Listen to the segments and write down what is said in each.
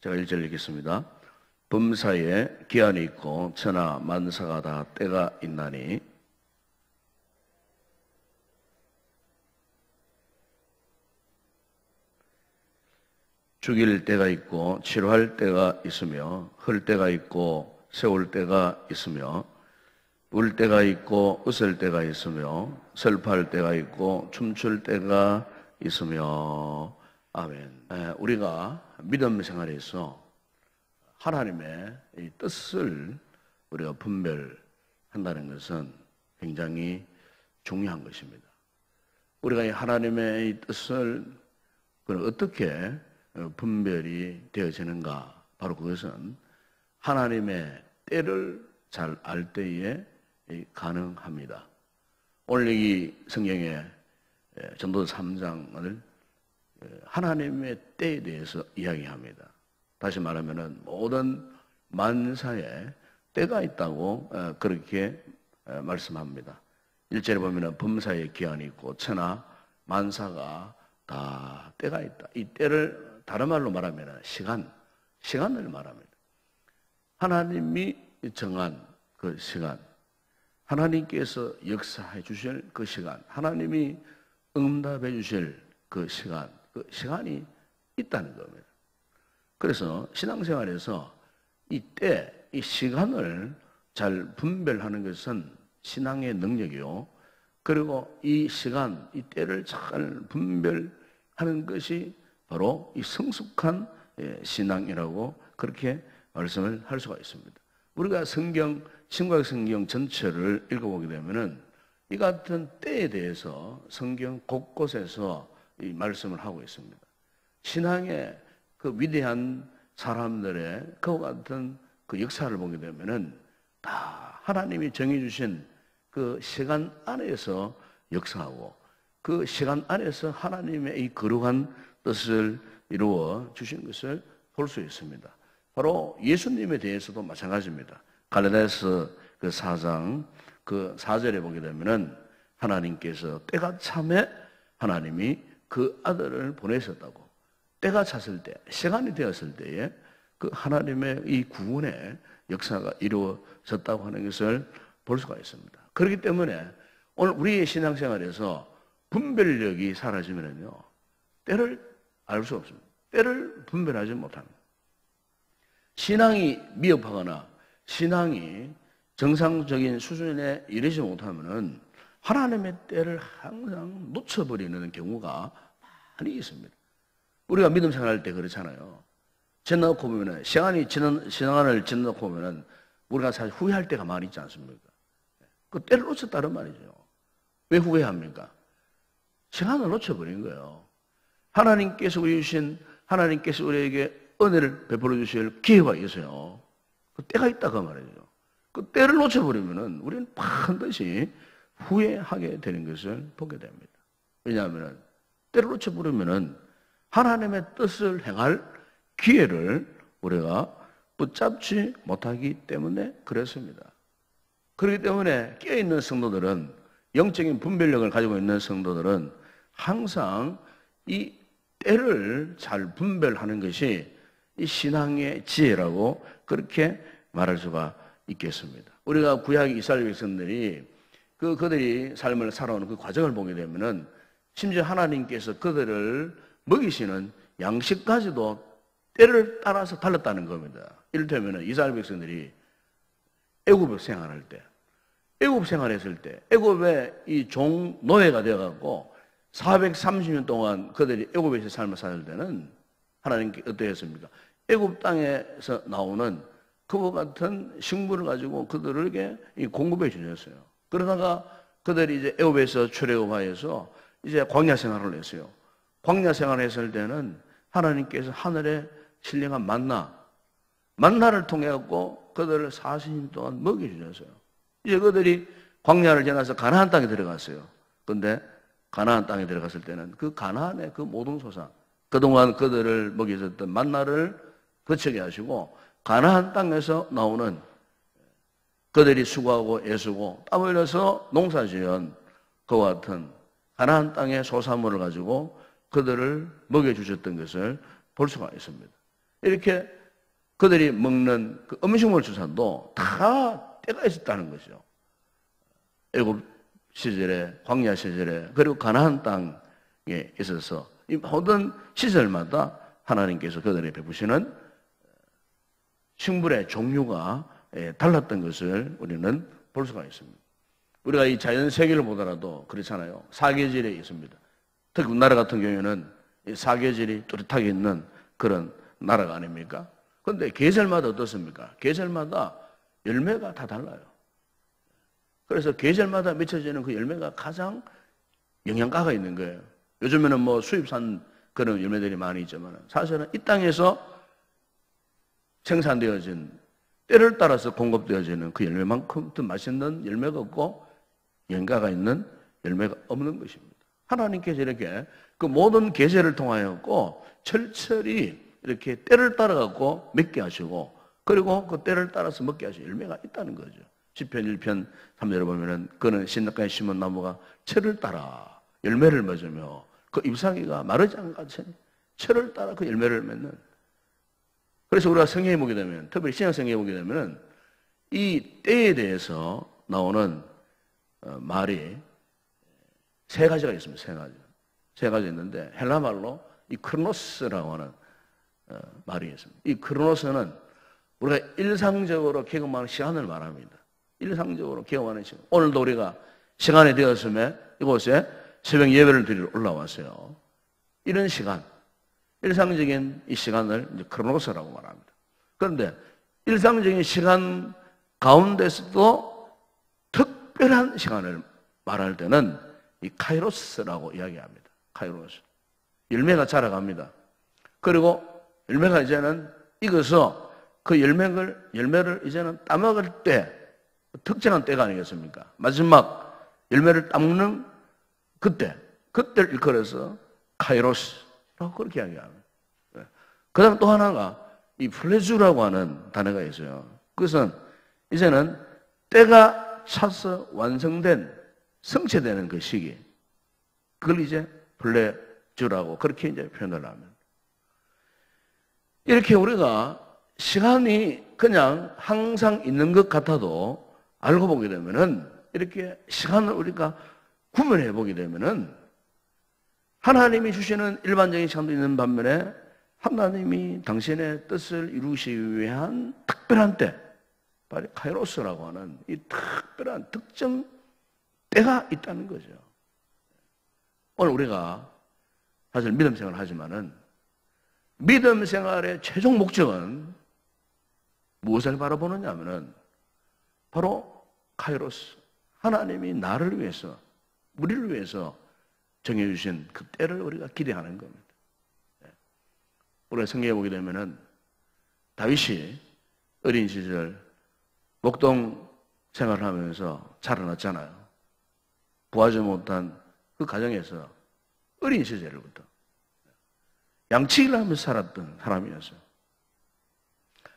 제가 1절 읽겠습니다. 범사에 기한이 있고 천하 만사가 다 때가 있나니 죽일 때가 있고 치료할 때가 있으며 흘 때가 있고 세울 때가 있으며 울 때가 있고 웃을 때가 있으며 슬퍼할 때가 있고 춤출 때가 있으며 아멘. 우리가 믿음 생활에서 하나님의 이 뜻을 우리가 분별한다는 것은 굉장히 중요한 것입니다. 우리가 이 하나님의 이 뜻을 어떻게 분별이 되어지는가? 바로 그것은 하나님의 때를 잘 알 때에 가능합니다. 오늘 이 성경의 전도서 3장을 하나님의 때에 대해서 이야기합니다. 다시 말하면 모든 만사에 때가 있다고 그렇게 말씀합니다. 1절에 보면 범사에 기한이 있고 천하 만사가 다 때가 있다. 이 때를 다른 말로 말하면 시간을 말합니다. 하나님이 정한 그 시간, 하나님께서 역사해 주실 그 시간, 하나님이 응답해 주실 그 시간, 그 시간이 있다는 겁니다. 그래서 신앙생활에서 이 때, 이 시간을 잘 분별하는 것은 신앙의 능력이요. 그리고 이 시간, 이 때를 잘 분별하는 것이 바로 이 성숙한 신앙이라고 그렇게 말씀을 할 수가 있습니다. 우리가 성경, 신구약 성경 전체를 읽어보게 되면은 이 같은 때에 대해서 성경 곳곳에서 이 말씀을 하고 있습니다. 신앙의 그 위대한 사람들의 그와 같은 그 역사를 보게 되면은 다 하나님이 정해주신 그 시간 안에서 역사하고 그 시간 안에서 하나님의 이 거룩한 뜻을 이루어 주신 것을 볼 수 있습니다. 바로 예수님에 대해서도 마찬가지입니다. 갈라디아서 그 4장 그 4절에 보게 되면은 하나님께서 때가 참에 하나님이 그 아들을 보내셨다고. 때가 찼을 때, 시간이 되었을 때에 그 하나님의 이 구원의 역사가 이루어졌다고 하는 것을 볼 수가 있습니다. 그렇기 때문에 오늘 우리의 신앙생활에서 분별력이 사라지면요, 때를 알 수 없습니다. 때를 분별하지 못합니다. 신앙이 미흡하거나 신앙이 정상적인 수준에 이르지 못하면은 하나님의 때를 항상 놓쳐버리는 경우가 많이 있습니다. 우리가 믿음 생활할 때 그렇잖아요. 지나고 보면은 시간을 지나고 보면은 우리가 사실 후회할 때가 많이 있지 않습니까? 그 때를 놓쳤다는 말이죠. 왜 후회합니까? 시간을 놓쳐버린 거예요. 하나님께서 우리에게 은혜를 베풀어 주실 기회가 있어요. 그 때가 있다 그 말이죠. 그 때를 놓쳐버리면은 우리는 반드시 후회하게 되는 것을 보게 됩니다. 왜냐하면 때를 놓쳐버리면은 하나님의 뜻을 행할 기회를 우리가 붙잡지 못하기 때문에 그렇습니다. 그렇기 때문에 깨어있는 성도들은, 영적인 분별력을 가지고 있는 성도들은 항상 이 때를 잘 분별하는 것이 이 신앙의 지혜라고 그렇게 말할 수가 있겠습니다. 우리가 구약 이스라엘 백성들이 그들이 삶을 살아오는 그 과정을 보게 되면은 심지어 하나님께서 그들을 먹이시는 양식까지도 때를 따라서 달랐다는 겁니다. 이를테면 이스라엘 백성들이 애굽 생활할 때, 애굽 생활했을 때, 애굽의 이 종 노예가 되어갖고 430년 동안 그들이 애굽에서 삶을 살 때는 하나님께 어떠했습니까? 애굽 땅에서 나오는 그와 같은 식물을 가지고 그들에게 공급해 주셨어요. 그러다가 그들이 이제 애굽에서 출애굽하여서 이제 광야 생활을 했어요. 광야 생활을 했을 때는 하나님께서 하늘에 신령한 만나를 통해 갖고 그들을 40년 동안 먹여 주셨어요. 이제 그들이 광야를 지나서 가나안 땅에 들어갔어요. 근데 가나안 땅에 들어갔을 때는 그 가나안의 그 모든 소상, 그동안 그들을 먹이셨던 만나를 거치게 하시고 가나안 땅에서 나오는 그들이 수고하고 애쓰고 땀 흘려서 농사지은 그와 같은 가나안 땅의 소산물을 가지고 그들을 먹여주셨던 것을 볼 수가 있습니다. 이렇게 그들이 먹는 그 음식물 주산도 다 때가 있었다는 거죠. 애굽 시절에, 광야 시절에, 그리고 가나안 땅에 있어서 이 모든 시절마다 하나님께서 그들에게 베푸시는 식물의 종류가 달랐던 것을 우리는 볼 수가 있습니다. 우리가 이 자연 세계를 보더라도 그렇잖아요. 사계절이 있습니다. 특히 우리나라 같은 경우에는 이 사계절이 뚜렷하게 있는 그런 나라가 아닙니까? 그런데 계절마다 어떻습니까? 계절마다 열매가 다 달라요. 그래서 계절마다 맺혀지는 그 열매가 가장 영양가가 있는 거예요. 요즘에는 뭐 수입산 그런 열매들이 많이 있지만 사실은 이 땅에서 생산되어진 때를 따라서 공급되어지는 그 열매만큼 더 맛있는 열매가 없고 영양가가 있는 열매가 없는 것입니다. 하나님께서 이렇게 그 모든 계절을 통하였고 철저히 이렇게 때를 따라 갖고 맺게 하시고 그리고 그 때를 따라서 먹게 하시고 열매가 있다는 거죠. 시편 1편 3절에 보면은 그는 신낙가에 심은 나무가 철을 따라 열매를 맺으며 그 잎사귀가 마르지 않은 같이 철을 따라 그 열매를 맺는. 그래서 우리가 성경에 보게 되면 특별히 신약 성경에 보게 되면은 이 때에 대해서 나오는 말이 세 가지가 있습니다. 세 가지 있는데 헬라 말로 이 크로노스라고 하는 말이 있습니다. 이 크로노스는 우리가 일상적으로 경험하는 시간을 말합니다. 일상적으로 경험하는 시간. 오늘도 우리가 시간이 되었음에 이곳에 새벽 예배를 드리러 올라왔어요. 이런 시간, 일상적인 이 시간을 이제 크로노스라고 말합니다. 그런데 일상적인 시간 가운데서도 특별한 시간을 말할 때는 이 카이로스라고 이야기합니다. 카이로스. 열매가 자라갑니다. 그리고 열매가 이제는 익어서 그 열매를 이제는 따먹을 때, 특정한 때가 아니겠습니까? 마지막 열매를 따먹는 그때를 일컬어서 카이로스라고 그렇게 이야기합니다. 그 다음 또 하나가 이 플레주라고 하는 단어가 있어요. 그것은 이제는 때가 차서 완성된, 성취되는 그 시기. 그걸 이제 플레주라고 그렇게 이제 표현을 합니다. 이렇게 우리가 시간이 그냥 항상 있는 것 같아도 알고 보게 되면은 이렇게 시간을 우리가 구분해 보게 되면은 하나님이 주시는 일반적인 시간도 있는 반면에 하나님이 당신의 뜻을 이루시기 위한 특별한 때, 바로 카이로스라고 하는 이 특별한 특정 때가 있다는 거죠. 오늘 우리가 사실 믿음 생활을 하지만은 믿음 생활의 최종 목적은 무엇을 바라보느냐 하면은 바로 카이로스. 하나님이 나를 위해서, 우리를 위해서 정해주신 그 때를 우리가 기대하는 겁니다. 우리가 성경에 보게 되면은 다윗이 어린 시절 목동 생활을 하면서 자라났잖아요. 구하지 못한 그 가정에서 어린 시절부터 양치기를 하면서 살았던 사람이었어요.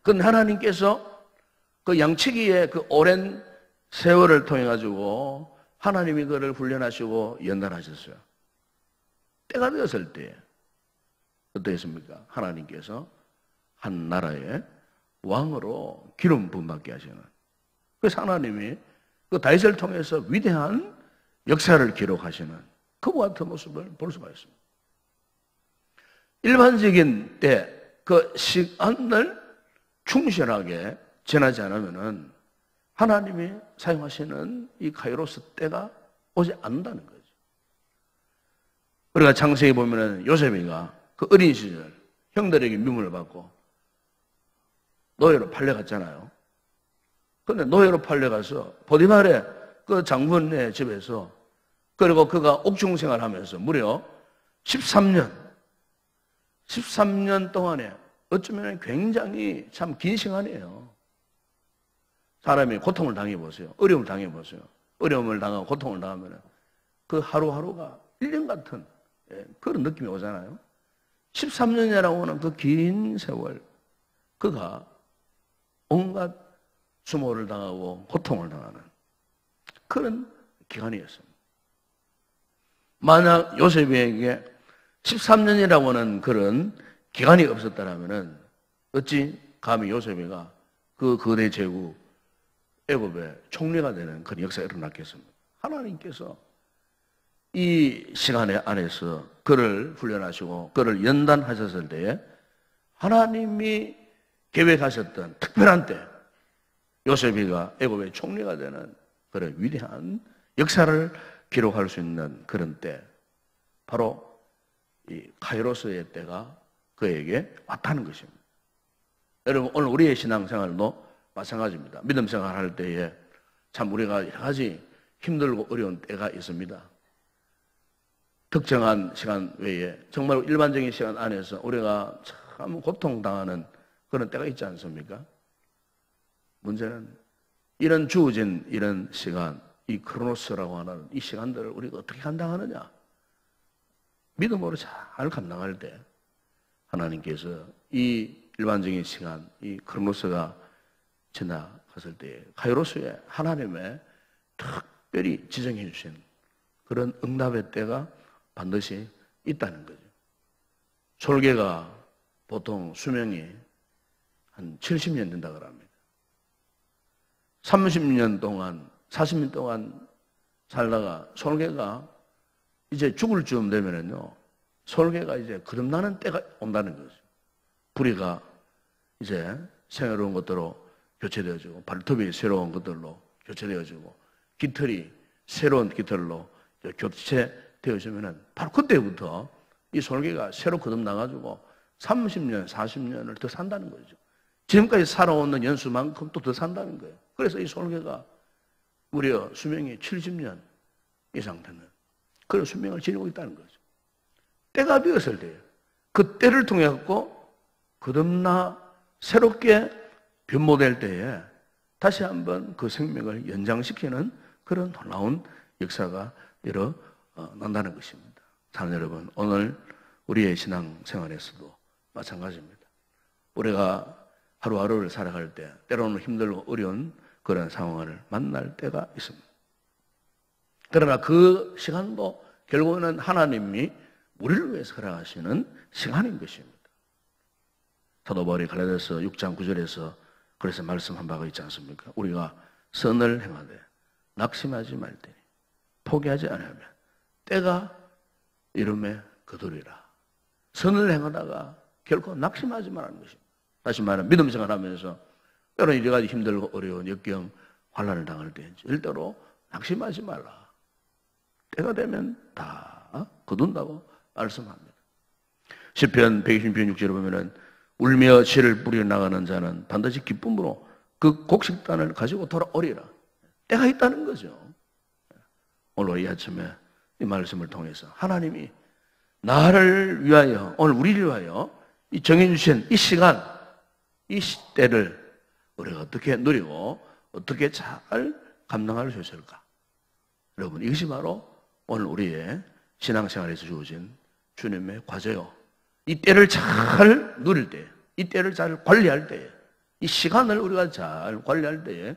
그런데 하나님께서 그 양치기의 그 오랜 세월을 통해 가지고 하나님이 그를 훈련하시고 연단하셨어요. 때가 되었을 때 어떠했습니까? 하나님께서 한 나라의 왕으로 기름 부음받게 하시는. 그래서 하나님이 그 다윗을 통해서 위대한 역사를 기록하시는 그와 같은 모습을 볼 수가 있습니다. 일반적인 때 그 시간을 충실하게 지나지 않으면은 하나님이 사용하시는 이 카이로스 때가 오지 않는다는 거죠. 우리가 창세기 보면은 요셉이가 그 어린 시절 형들에게 미움을 받고 노예로 팔려갔잖아요. 그런데 노예로 팔려가서 보디발의 그 장군의 집에서 그리고 그가 옥중 생활하면서 무려 13년 동안에 어쩌면 굉장히 참 긴 시간이에요. 사람이 고통을 당해보세요. 어려움을 당해보세요. 어려움을 당하고 고통을 당하면 그 하루하루가 1년 같은 그런 느낌이 오잖아요. 13년이라고 하는 그 긴 세월 그가 온갖 수모를 당하고 고통을 당하는 그런 기간이었습니다. 만약 요셉에게 13년이라고 하는 그런 기간이 없었다면 어찌 감히 요셉이가 그 거대 제국 애굽의 총리가 되는 그런 역사가 일어났겠습니까? 하나님께서 이 시간 안에서 그를 훈련하시고 그를 연단하셨을 때에 하나님이 계획하셨던 특별한 때 요셉이가 애굽의 총리가 되는 그런 위대한 역사를 기록할 수 있는 그런 때, 바로 이 카이로스의 때가 그에게 왔다는 것입니다. 여러분, 오늘 우리의 신앙생활도 마찬가지입니다. 믿음 생활할 때에 참 우리가 여러 가지 힘들고 어려운 때가 있습니다. 특정한 시간 외에 정말 일반적인 시간 안에서 우리가 참 고통당하는 그런 때가 있지 않습니까? 문제는 이런 주어진 이런 시간, 이 크로노스라고 하는 이 시간들을 우리가 어떻게 감당하느냐? 믿음으로 잘 감당할 때 하나님께서 이 일반적인 시간, 이 크로노스가 지나갔을 때 카이로스에 하나님의 특별히 지정해 주신 그런 응답의 때가 반드시 있다는 거죠. 솔개가 보통 수명이 한 70년 된다고 합니다. 30년 동안, 40년 동안 살다가 솔개가 이제 죽을 쯤 되면은요, 솔개가 이제 거듭나는 때가 온다는 거죠. 부리가 이제 새로운 것들로 교체되어지고, 발톱이 새로운 것들로 교체되어지고, 깃털이 새로운 깃털로 교체되어지면은 바로 그때부터 이 솔개가 새로 거듭나가지고 30년, 40년을 더 산다는 거죠. 지금까지 살아오는 연수만큼 또 더 산다는 거예요. 그래서 이 솔개가 무려 수명이 70년 이상 되는 그런 수명을 지니고 있다는 거죠. 때가 비었을 때예요. 그 때를 통해 갖고 거듭나 새롭게 변모될 때에 다시 한번 그 생명을 연장시키는 그런 놀라운 역사가 일어난다는 것입니다. 사랑하는 여러분, 오늘 우리의 신앙생활에서도 마찬가지입니다. 우리가 하루하루를 살아갈 때 때로는 힘들고 어려운 그런 상황을 만날 때가 있습니다. 그러나 그 시간도 결국은 하나님이 우리를 위해서 허락하시는 시간인 것입니다. 사도 바울이 갈라디아서 6장 9절에서 그래서 말씀한 바가 있지 않습니까? 우리가 선을 행하되 낙심하지 말되니 포기하지 않으면 때가 이름에 거두리라. 선을 행하다가 결코 낙심하지 말라는 것입니다. 다시 말하면 믿음 생활하면서 여러 여러 가지 힘들고 어려운 역경, 환난을 당할 때 절대로 낙심하지 말라. 때가 되면 다 거둔다고 말씀합니다. 시편 120편 6절에 보면은 울며 씨를 뿌려 나가는 자는 반드시 기쁨으로 그 곡식단을 가지고 돌아오리라. 때가 있다는 거죠. 오늘 이 아침에 이 말씀을 통해서 하나님이 나를 위하여, 오늘 우리를 위하여 이 정해주신 이 시간, 이 시대를 우리가 어떻게 누리고 어떻게 잘 감당할 수 있을까? 여러분, 이것이 바로 오늘 우리의 신앙생활에서 주어진 주님의 과제요. 이 때를 잘 누릴 때, 이 때를 잘 관리할 때에, 이 시간을 우리가 잘 관리할 때에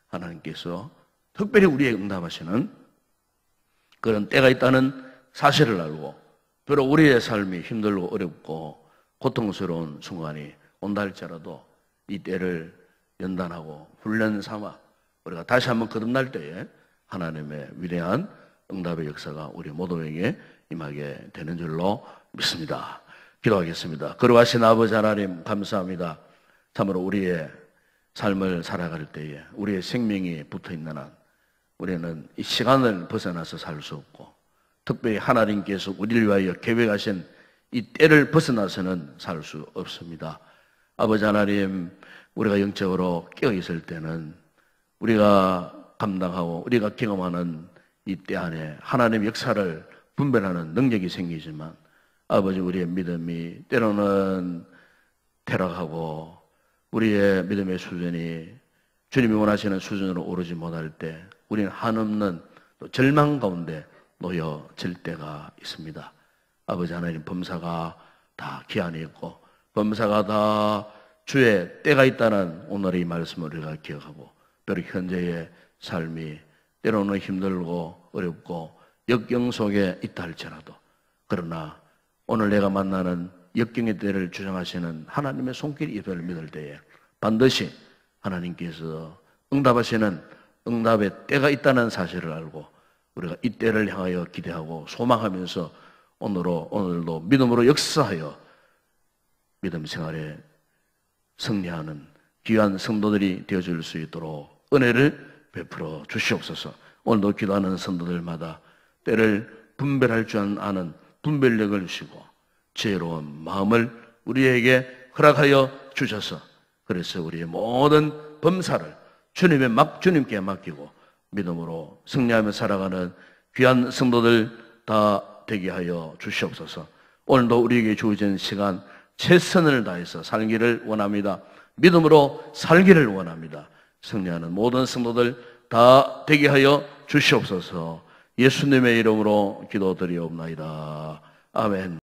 하나님께서 특별히 우리에게 응답하시는 그런 때가 있다는 사실을 알고, 비록 우리의 삶이 힘들고 어렵고 고통스러운 순간이 온다 할지라도 이 때를 연단하고 훈련 삼아 우리가 다시 한번 거듭날 때에 하나님의 위대한 응답의 역사가 우리 모두에게 임하게 되는 줄로 믿습니다. 기도하겠습니다. 거룩하신 아버지 하나님, 감사합니다. 참으로 우리의 삶을 살아갈 때에 우리의 생명이 붙어있는 한 우리는 이 시간을 벗어나서 살 수 없고, 특별히 하나님께서 우리를 위하여 계획하신 이 때를 벗어나서는 살 수 없습니다. 아버지 하나님, 우리가 영적으로 깨어있을 때는 우리가 감당하고 우리가 경험하는 이 때 안에 하나님의 역사를 분별하는 능력이 생기지만, 아버지, 우리의 믿음이 때로는 퇴락하고 우리의 믿음의 수준이 주님이 원하시는 수준으로 오르지 못할 때 우리는 한없는 또 절망 가운데 놓여질 때가 있습니다. 아버지 하나님, 범사가 다 기한이 있고 범사가 다 주의 때가 있다는 오늘의 이 말씀을 우리가 기억하고, 비록 현재의 삶이 때로는 힘들고 어렵고 역경 속에 있다 할지라도, 그러나 오늘 내가 만나는 역경의 때를 주장하시는 하나님의 손길이 입을 믿을 때에 반드시 하나님께서 응답하시는 응답의 때가 있다는 사실을 알고 우리가 이 때를 향하여 기대하고 소망하면서 오늘도 믿음으로 역사하여 믿음 생활에 승리하는 귀한 성도들이 되어줄 수 있도록 은혜를 베풀어 주시옵소서. 오늘도 기도하는 성도들마다 때를 분별할 줄 아는 분별력을 주시고 지혜로운 마음을 우리에게 허락하여 주셔서 그래서 우리의 모든 범사를 주님께 맡기고 믿음으로 승리하며 살아가는 귀한 성도들 다 되게 하여 주시옵소서. 오늘도 우리에게 주어진 시간 최선을 다해서 살기를 원합니다. 믿음으로 살기를 원합니다. 승리하는 모든 성도들 다 되게 하여 주시옵소서. 예수님의 이름으로 기도드리옵나이다. 아멘.